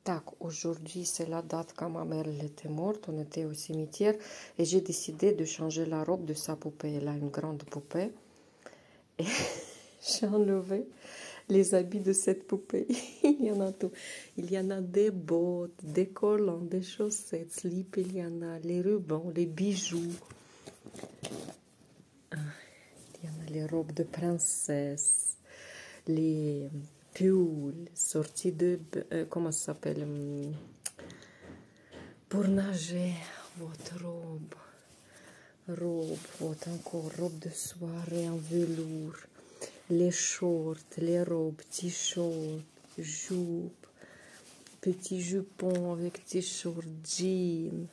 Tac, aujourd'hui c'est la date quand ma mère elle était morte, on était au cimetière et j'ai décidé de changer la robe de sa poupée. Elle a une grande poupée et j'ai enlevé les habits de cette poupée. Il y en a tout. Il y en a des bottes, des collants, des chaussettes, slips, il y en a les rubans, les bijoux. Il y en a les robes de princesse, les pulls sortis de... comment ça s'appelle? Pour nager, votre robe, votre encore robe de soirée en velours, les shorts, les robes, t-shirts, jupes, petits jupons avec t-shirt, jeans.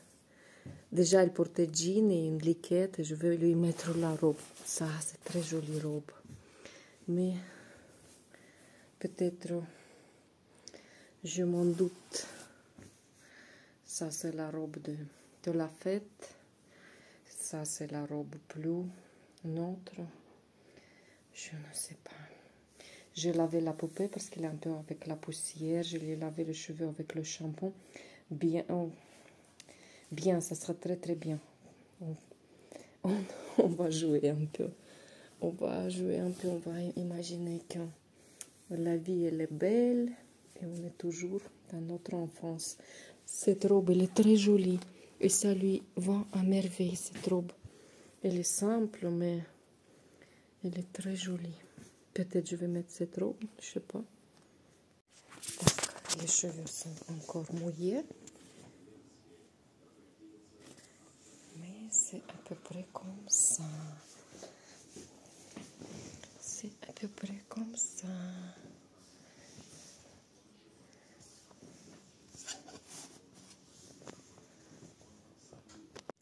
Déjà, elle portait jean et une liquette et je vais lui mettre la robe. Ça, c'est très jolie robe. Mais peut-être, je m'en doute. Ça, c'est la robe de la fête. Ça, c'est la robe plus neutre. Je ne sais pas. J'ai lavé la poupée parce qu'elle est un peu avec la poussière. Je lui ai lavé les cheveux avec le shampoing. Bien, bien, ça sera très très bien. On va jouer un peu. On va jouer un peu. On va imaginer que la vie, elle est belle. Et on est toujours dans notre enfance. Cette robe, elle est très jolie. Et ça lui va à merveille, cette robe. Elle est simple, mais elle est très jolie. Peut-être je vais mettre cette robe, je sais pas. Donc, les cheveux sont encore mouillés. Mais c'est à peu près comme ça. C'est à peu près comme ça.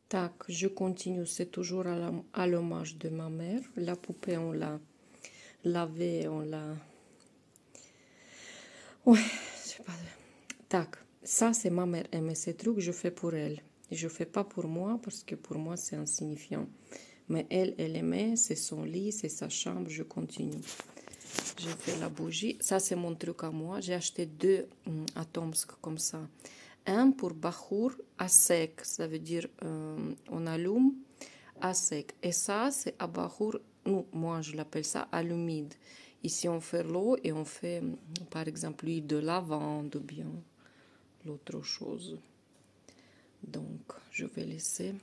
Tac, je continue. C'est toujours à l'hommage de ma mère. La poupée, on l'a lavée, on l'a... Ouais, je sais pas. Tac, ça c'est ma mère aimait ces trucs, je fais pour elle. Je fais pas pour moi parce que pour moi c'est insignifiant. Mais elle aimait, c'est son lit, c'est sa chambre, je continue. J'ai fait la bougie. Ça c'est mon truc à moi. J'ai acheté 2 à Tomsk comme ça. Un pour Bahour à sec, ça veut dire on allume à sec. Et ça c'est à Bahour, nous, moi je l'appelle ça à l'humide. Ici on fait l'eau et on fait par exemple l'huile de lavande ou bien l'autre chose. Donc je vais laisser.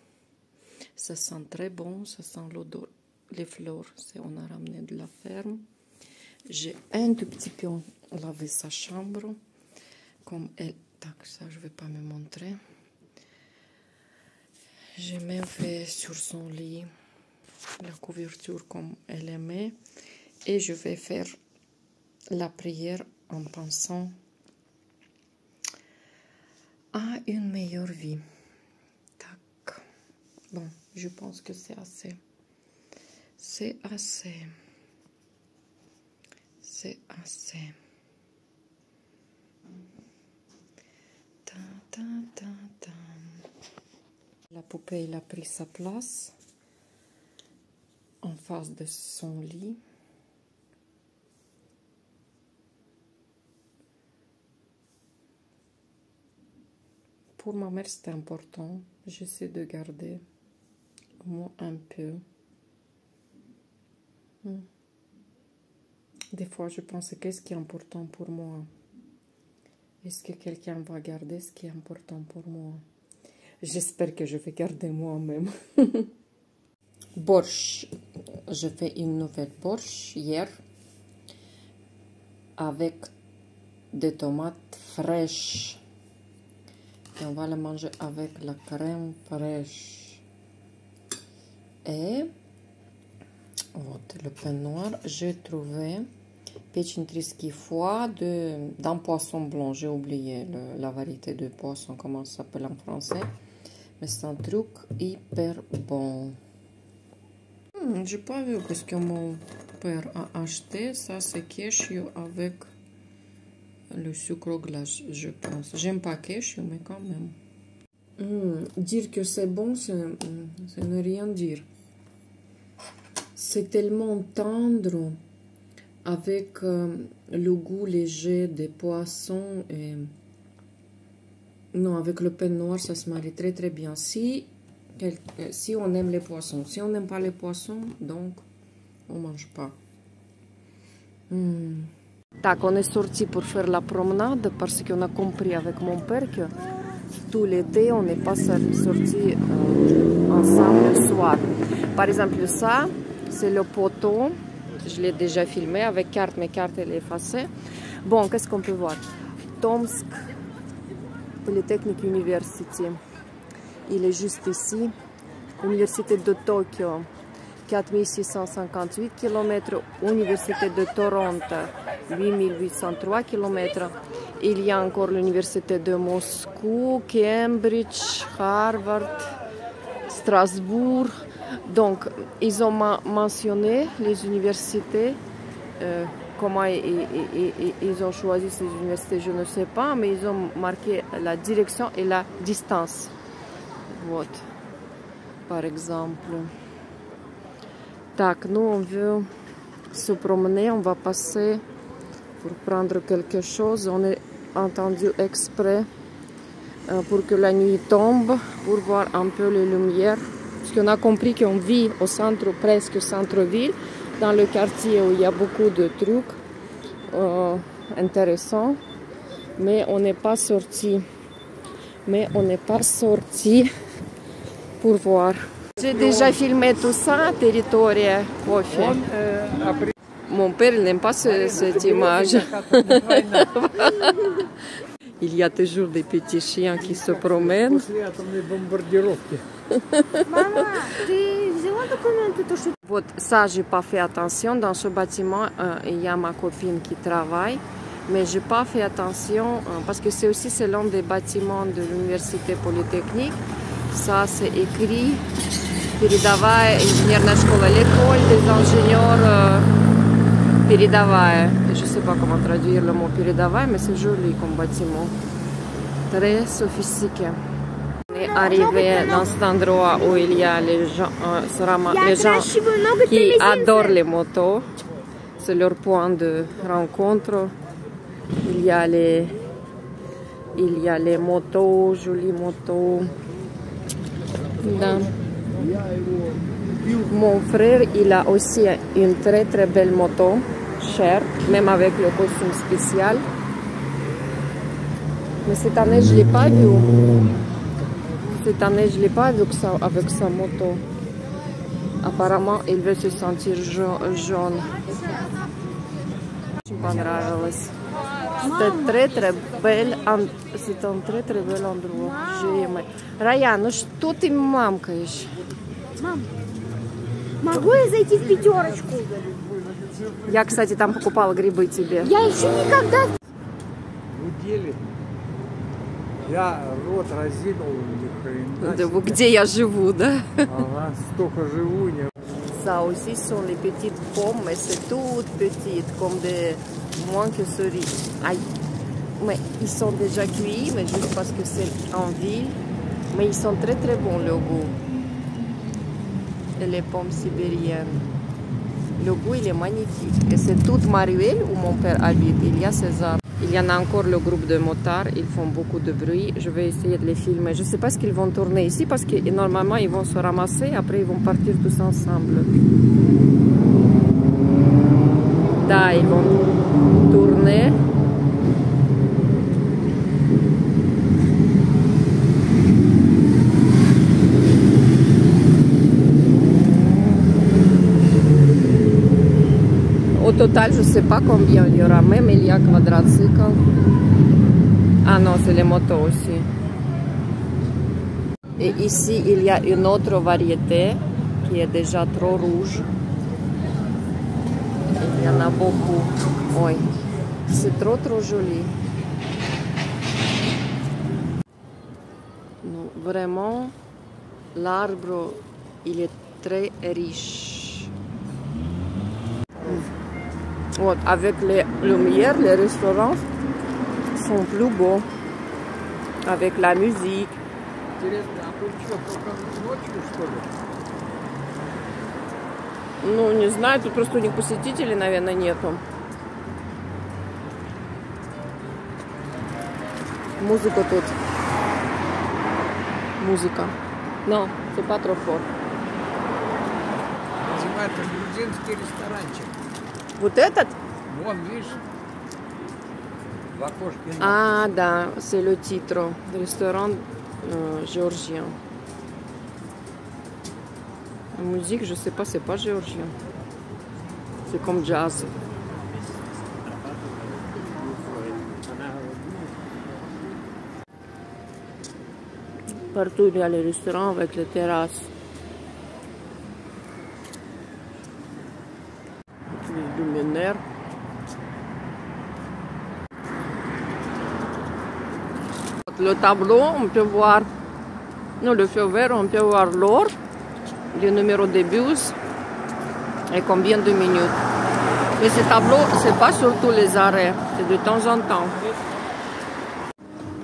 Ça sent très bon, ça sent l'odeur. Les fleurs, c'est on a ramené de la ferme. J'ai un tout petit peu lavé sa chambre. Comme elle... Tac, ça je vais pas me montrer. J'ai même fait sur son lit la couverture comme elle aimait. Et je vais faire la prière en pensant à une meilleure vie. Tac. Bon, je pense que c'est assez. C'est assez. C'est assez. Ta, ta, ta, ta. La poupée, elle a pris sa place en face de son lit. Pour ma mère, c'était important. J'essaie de garder moi un peu. Des fois, je pense, qu'est-ce qui est important pour moi? Est-ce que quelqu'un va garder ce qui est important pour moi? J'espère que je vais garder moi-même. Borsch. Je fais une nouvelle borsch hier avec des tomates fraîches. Et on va la manger avec la crème fraîche. Et le pain noir, j'ai trouvé pechin triski foie d'un poisson blanc. J'ai oublié la variété de poisson, comment ça s'appelle en français. Mais c'est un truc hyper bon. J'ai pas vu parce que mon père a acheté. Ça, c'est cashew avec le sucre glace, je pense. J'aime pas cashew, mais quand même. Dire que c'est bon, c'est ne rien dire. C'est tellement tendre, avec le goût léger des poissons et Non, avec le pain noir, ça se marie très très bien. Si on aime les poissons. Si on n'aime pas les poissons, donc on mange pas. Tac, on est sorti pour faire la promenade parce qu'on a compris avec mon père que tout l'été, on n'est pas sorti ensemble le soir. Par exemple, ça, c'est le poteau. Je l'ai déjà filmé avec carte, mais carte elle est effacée. Bon, qu'est-ce qu'on peut voir? Tomsk Polytechnic University. Il est juste ici. Université de Tokyo, 4658 km. Université de Toronto, 8803 km. Il y a encore l'université de Moscou, Cambridge, Harvard, Strasbourg. Donc, ils ont mentionné les universités. Comment ils ont choisi ces universités, je ne sais pas, mais ils ont marqué la direction et la distance. Вот, par exemple. Tac, nous on veut se promener, on va passer pour prendre quelque chose. On est entendu exprès pour que la nuit tombe, pour voir un peu les lumières. Parce qu'on a compris qu'on vit au centre, presque centre-ville, dans le quartier où il y a beaucoup de trucs intéressants. Mais on n'est pas sorti. Pour voir. J'ai déjà filmé tout ça, territoire coffee. Mon père n'aime pas cette image. Il y a toujours des petits chiens qui se promènent. Вот, ça, j'ai pas fait attention. Dans ce bâtiment, il y a ma copine qui travaille. Mais j'ai pas fait attention parce que c'est aussi l'un des bâtiments de l'université polytechnique. Ça, c'est écrit передовая инженерная школа, l'école des ingénieurs передовая. Je sais pas comment traduire le mot передовая, mais c'est joli comme bâtiment. Très sophistiqué. On est arrivé dans cet endroit où il y a les gens qui adorent les motos. C'est leur point de rencontre. Il y a les motos, jolies motos. Mon frère, il a aussi une très très belle moto, chère, même avec le costume spécial. Mais cette année, je ne l'ai pas vu. Cette année, je ne l'ai pas vu avec sa moto. Apparemment, il veut se sentir jaune. Je me понравилось. C'est un très très bel endroit. J'ai aimé. Рая, ну что ты мамкаешь? Мам, могу я зайти в пятерочку? Я, кстати, там покупала грибы тебе. Я еще никогда... Удели. Я рот разинул, ни хрена. Да, где я живу, да? Ага, столько живу, не... Ça aussi sont les petites pommes, mais c'est toutes petites, comme des moins que cerises. Aïe. Mais ils sont déjà cuits, mais juste parce que c'est en ville. Mais ils sont très très bons, le goût. Et les pommes sibériennes. Le goût, il est magnifique. Et c'est toute Maruelle où mon père habite. Il y a ces arbres. Il y en a encore le groupe de motards. Ils font beaucoup de bruit. Je vais essayer de les filmer. Je ne sais pas ce qu'ils vont tourner ici parce que normalement, ils vont se ramasser. Après, ils vont partir tous ensemble. Là, ils vont tourner. Au total, je ne sais pas combien il y aura, même il y a quadricycle. Ah non, c'est les motos aussi. Et ici, il y a une autre variété qui est déjà trop rouge. Il y en a beaucoup. Oui, c'est trop trop joli. Non, vraiment, l'arbre, il est très riche. Вот, avec les lumières, les restaurants sont plus beaux. Avec la musique. Интересно, а тут что, только ночью, что ли? Ну, не знаю, тут просто у них посетителей, наверное, нету. Музыка тут Музыка. Non, c'est pas trop fort. Называется грузинский ресторанчик. Вот этот? Вон, видишь, в окошке. Ah, да, c'est le titre. Restaurant géorgien. La musique, je sais pas, c'est pas géorgien. C'est comme jazz. Partout il y a les restaurants avec les terrasses. Les luminaires. Le tableau, on peut voir, non, le feu vert, on peut voir l'heure, le numéro de bus et combien de minutes. Mais ce tableau, c'est pas sur tous les arrêts, c'est de temps en temps.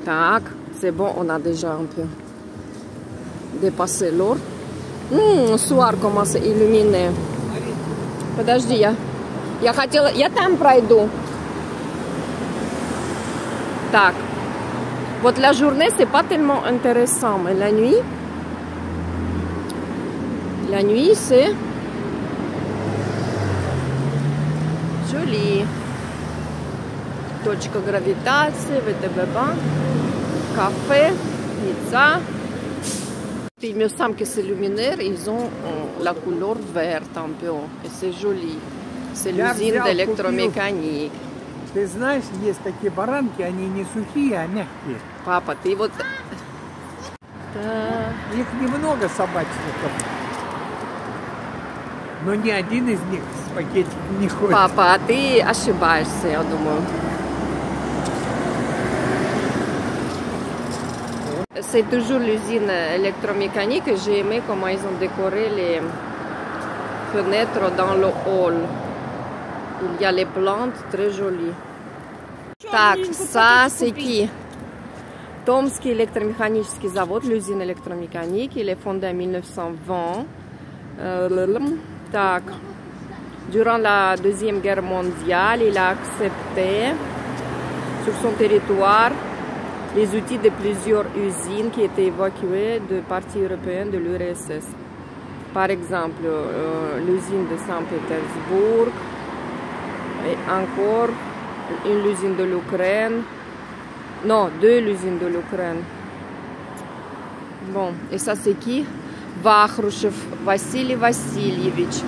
Tac, c'est bon, on a déjà un peu dépassé l'heure. Soir commence à illuminer. Подожди, я там пройду. Так. Вот la journée, c'est pas tellement intéressant, mais la nuit, c'est joli. Точка гравитации, VTB Bank, café, pizza. Il me semble que ces luminaires, ils ont la couleur verte un peu, et c'est joli. C'est l'usine d'électromécanique. Ты знаешь, есть такие баранки, они не сухие, а мягкие. Папа, ты вот... Их немного собачников. Но ни один из них с пакетиком не ходит. Папа, ты ошибаешься, я думаю. C'est toujours l'usine électromécanique. J'ai aimé comment ils ont décoré les fenêtres dans le hall. Il y a les plantes très jolies. Так, ça c'est qui? Томский электромеханический завод, l'usine électromécanique. Il est fondé en 1920. Так, durant la Deuxième Guerre mondiale, il a accepté sur son territoire les outils de plusieurs usines qui étaient évacuées de parties européennes de l'URSS. Par exemple, l'usine de Saint-Pétersbourg et encore une usine de l'Ukraine. Non, deux usines de l'Ukraine. Bon, et ça c'est qui? Вахрушев Vassili Vassilievich.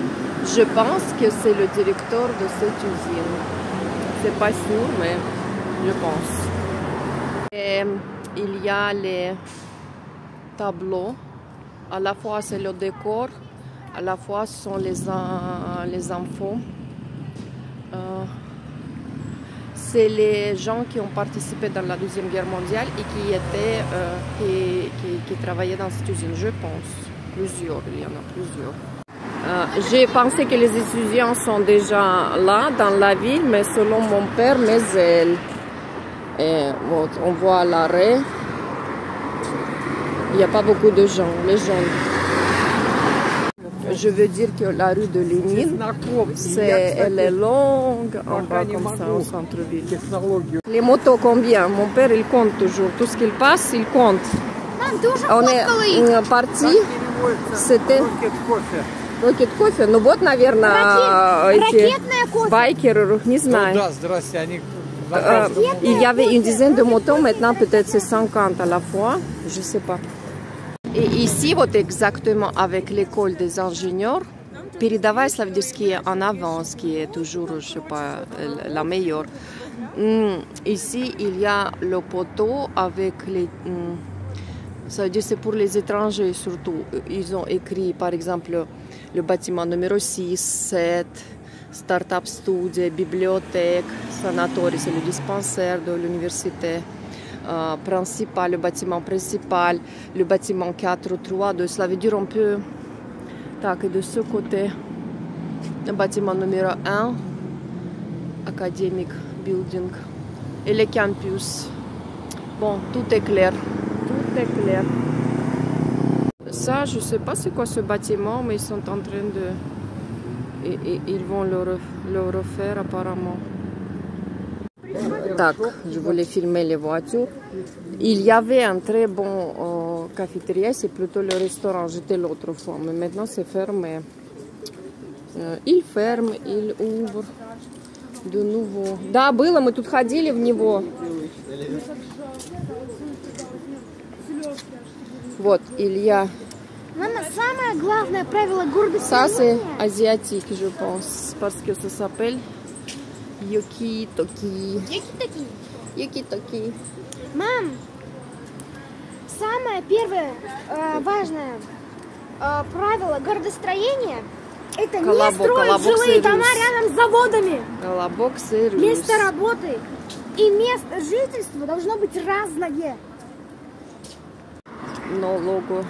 Je pense que c'est le directeur de cette usine. C'est pas sûr, mais je pense. Et il y a les tableaux. À la fois c'est le décor, à la fois ce sont les infos. C'est les gens qui ont participé dans la Deuxième Guerre mondiale et qui travaillaient dans cette usine, je pense. Plusieurs, il y en a plusieurs. J'ai pensé que les étudiants sont déjà là, dans la ville, mais selon mon père, mais elle. Et bon, on voit l'arrêt. Il n'y a pas beaucoup de gens, les jeunes. Je veux dire que la rue de Lénine, elle est longue, en bas comme ça, au centre-ville. Les motos, combien? Mon père, il compte toujours. Tout ce qu'il passe, il compte. On est parti, c'était... Rocket Coffee. Ну вот, наверное, эти байкеры, не знаю. Да, здрасте, они... Il y avait une dizaine de motos, maintenant peut-être c'est 50 à la fois, je sais pas. Et ici, вот exactement avec l'école des ingénieurs, передовая, ça veut dire ce qui est en avance, qui est toujours, je sais pas, la meilleure. Ici, il y a le poteau avec les... Ça veut dire c'est pour les étrangers surtout. Ils ont écrit par exemple le bâtiment numéro 6, 7, Startup Studio, bibliothèque, sanatorium, c'est le dispensaire de l'université principale, le bâtiment principal, le bâtiment 4-3, donc cela veut dire on peut... Так, et de ce côté, le bâtiment numéro 1, Academic Building, et le campus. Bon, tout est clair. Tout est clair. Ça, je ne sais pas c'est quoi ce bâtiment, mais ils sont en train de... Et ils vont le refaire apparemment. Так, je voulais filmer les voitures. Il y avait un très bon cafétéria, c'est plutôt le restaurant, j'étais l'autre fois, mais maintenant c'est fermé. Il ferme, il ouvre de nouveau. Да, было, мы тут ходили в него. Вот, il y a... Мама, самое главное правило Ça c'est гордостроения. asiatique, je pense, parce que ça s'appelle Yoki-Toki. Какие-то. Yoki-Toki. Мам, самое первое важное правило городостроения — это не Колобок, строить колобок жилые сервис. дома рядом с заводами. Колобок сервис. Место работы и место жительства должно быть разное. Non, logo.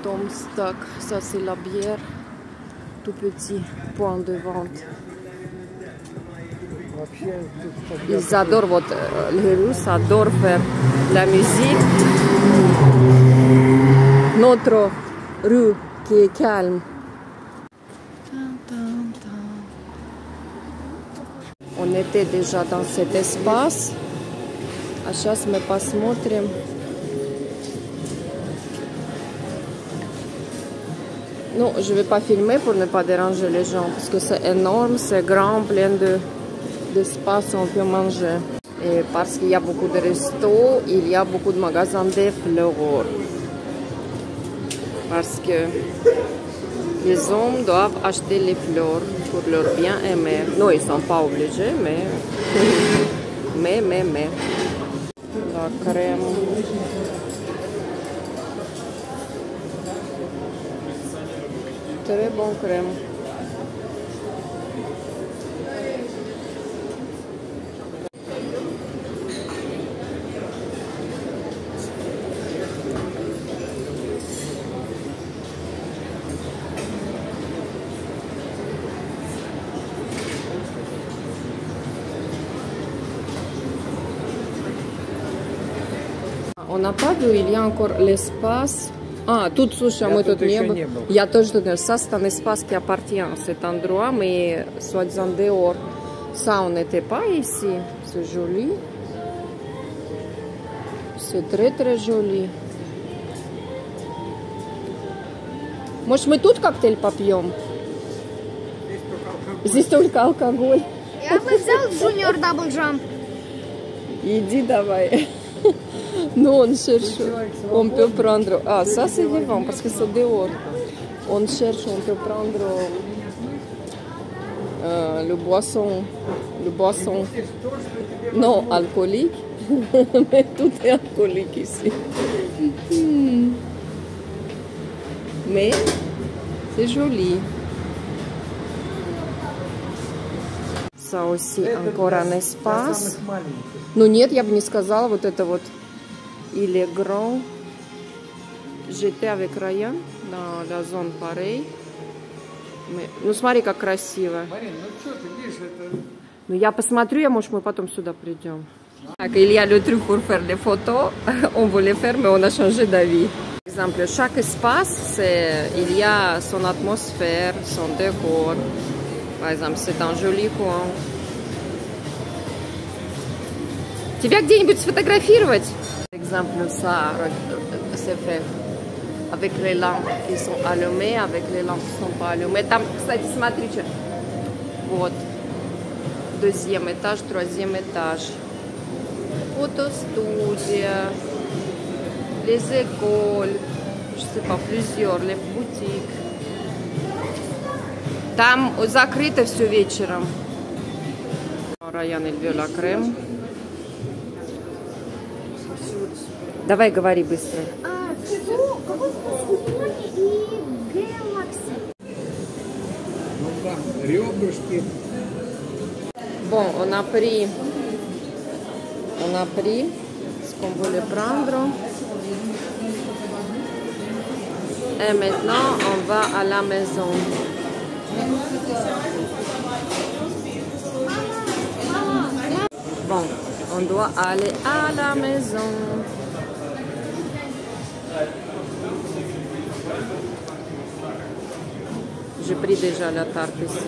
Tom Stock, ça c'est la bière. Tout petit point de vente. Вообще, тут Ils adorent, вот, les Russes adorent faire la musique. Notre rue qui est calme. On était déjà dans cet espace. А сейчас мы посмотрим. Non, je ne vais pas filmer pour ne pas déranger les gens parce que c'est énorme, c'est grand, plein d'espace, on peut manger. Et parce qu'il y a beaucoup de restos, il y a beaucoup de magasins de fleurs. Parce que les hommes doivent acheter les fleurs pour leur bien-aimer. Non, ils ne sont pas obligés, mais... mais... La crème... Très bon crème. On n'a pas vu, il y a encore l'espace. А, тут, слушай, а мы тут не были. Я тоже тут не был. Ça, c'est un espace qui appartient à cet endroit, mais soi-disant dehors. Ça, on n'était pas ici. C'est joli. C'est très, très joli. Может, мы тут коктейль попьем? Здесь только алкоголь. Я бы взял Junior Double Jump. Иди давай. Non, on cherche, on peut prendre... Ah, ça c'est vivant parce que c'est dehors. On cherche, on peut prendre le boisson non alcoolique, mais tout est alcoolique ici. Mais c'est joli. Ça aussi, encore un espace. Ну нет, я бы не сказала, вот это вот il est grand. J'étais avec Ryan dans la zone pareille. Mais, ну смотри, как красиво. Марин, ну что ты видишь, это... Ну я посмотрю, я, может, мы потом сюда придем. Так, il y a le truc pour faire des photos. On voulait faire, mais on a changé d'avis. Par exemple, chaque espace, il y a son atmosphère, son décor. Par exemple, c'est un joli coin. Тебя где-нибудь сфотографировать? Par exemple, ça, c'est fait avec les lampes qui sont allumées, avec les lampes qui ne sont pas allumées. Там, кстати, смотрите, вот, deuxième étage, troisième étage. Photostudия, les écoles, je sais pas, plusieurs, les boutiques. Там закрыто все вечером. Ryan, il veut la crème. Давай, говори быстро. Какой вкус у Тони и Galaxy? Ну там ребрышки. Bon, on a pris ce qu'on voulait prendre. Et maintenant, on va à la maison. Bon, on doit aller à la maison. J'ai pris déjà la tarte ici.